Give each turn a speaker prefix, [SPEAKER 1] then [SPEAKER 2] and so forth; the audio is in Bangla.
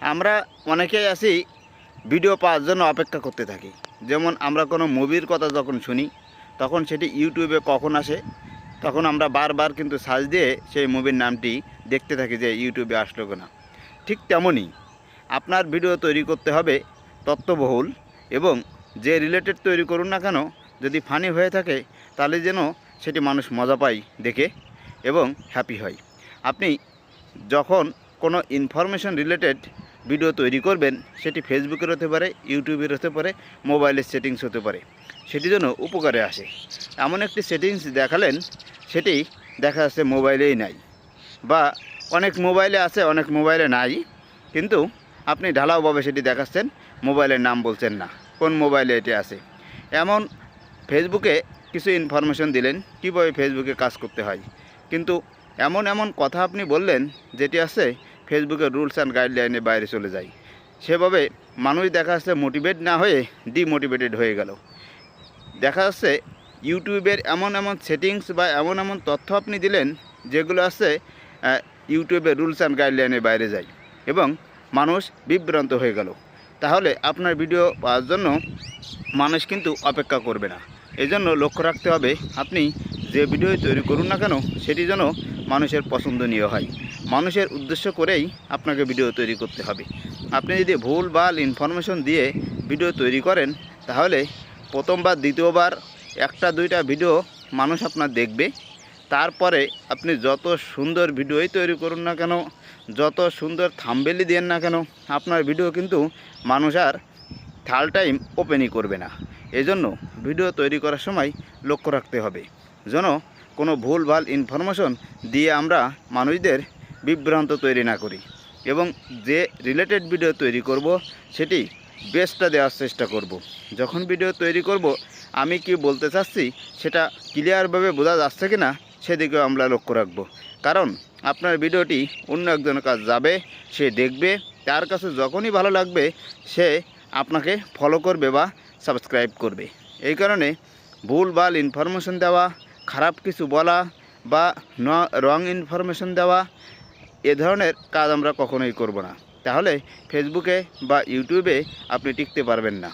[SPEAKER 1] আমরা অনেকেই আছি ভিডিও পাওয়ার জন্য অপেক্ষা করতে থাকি। যেমন আমরা কোনো মুভির কথা যখন শুনি তখন সেটি ইউটিউবে কখন আসে, তখন আমরা বারবার কিন্তু সার্চ দিয়ে সেই মুভির নামটি দেখতে থাকি যে ইউটিউবে আসলো কিনা। ঠিক তেমনই আপনার ভিডিও তৈরি করতে হবে তথ্যবহুল, এবং যে রিলেটেড তৈরি করুন না কেন, যদি ফানি হয়ে থাকে তাহলে যেন সেটি মানুষ মজা পায় দেখে এবং হ্যাপি হয়। আপনি যখন কোনো ইনফরমেশন রিলেটেড ভিডিও তৈরি করবেন, সেটি ফেসবুকের হতে পারে, ইউটিউবের হতে পারে, মোবাইলের সেটিংস হতে পারে, সেটি যেন উপকারে আসে। এমন একটি সেটিংস দেখালেন সেটি দেখা যাচ্ছে মোবাইলেই নাই, বা অনেক মোবাইলে আছে অনেক মোবাইলে নাই, কিন্তু আপনি ঢালাওভাবে সেটি দেখাচ্ছেন, মোবাইলের নাম বলছেন না কোন মোবাইলে এটি আছে। এমন ফেসবুকে কিছু ইনফরমেশন দিলেন কীভাবে ফেসবুকে কাজ করতে হয়, কিন্তু এমন এমন কথা আপনি বললেন যেটি আছে ফেসবুকের রুলস অ্যান্ড গাইডলাইনের বাইরে চলে যায়। সেভাবে মানুষ দেখা যাচ্ছে মোটিভেট না হয়ে ডিমোটিভেটেড হয়ে গেল। দেখা যাচ্ছে ইউটিউবের এমন এমন সেটিংস বা এমন এমন তথ্য আপনি দিলেন যেগুলো আছে ইউটিউবের রুলস অ্যান্ড গাইডলাইনের বাইরে যায় এবং মানুষ বিভ্রান্ত হয়ে গেল। তাহলে আপনার ভিডিও পাওয়ার জন্য মানুষ কিন্তু অপেক্ষা করবে না। এই জন্য লক্ষ্য রাখতে হবে আপনি যে ভিডিও তৈরি করুন না কেন সেটি যেন মানুষের পছন্দনীয় হয়। মানুষের উদ্দেশ্য করেই আপনাকে ভিডিও তৈরি করতে হবে। আপনি যদি ভুলভাল ইনফরমেশন দিয়ে ভিডিও তৈরি করেন তাহলে প্রথমবার দ্বিতীয়বার একটা দুইটা ভিডিও মানুষ আপনার দেখবে। তারপরে আপনি যত সুন্দর ভিডিওই তৈরি করুন না কেন, যত সুন্দর থাম্বনেল দেন না কেন, আপনার ভিডিও কিন্তু মানুষ আর থার্ড টাইম ওপেনই করবে না। এজন্য ভিডিও তৈরি করার সময় লক্ষ্য রাখতে হবে যেন কোনো ভুলভাল ইনফরমেশন দিয়ে আমরা মানুষদের বিভ্রান্ত তৈরি না করি, এবং যে রিলেটেড ভিডিও তৈরি করব সেটি বেস্টটা দেওয়ার চেষ্টা করব। যখন ভিডিও তৈরি করব আমি কি বলতে চাচ্ছি সেটা ক্লিয়ারভাবে বোঝা যাচ্ছে কি না সেদিকেও আমরা লক্ষ্য রাখব। কারণ আপনার ভিডিওটি অন্য একজনের কাছে যাবে, সে দেখবে, তার কাছে যখনই ভালো লাগবে সে আপনাকে ফলো করবে বা সাবস্ক্রাইব করবে। এই কারণে ভুলভাল ইনফরমেশন দেওয়া, খারাপ কিছু বলা বা রং ইনফরমেশন দেওয়া, এ ধরনের কাজ আমরা কখনোই করব না। তাহলে ফেসবুকে বা ইউটিউবে আপনি টিকতে পারবেন না।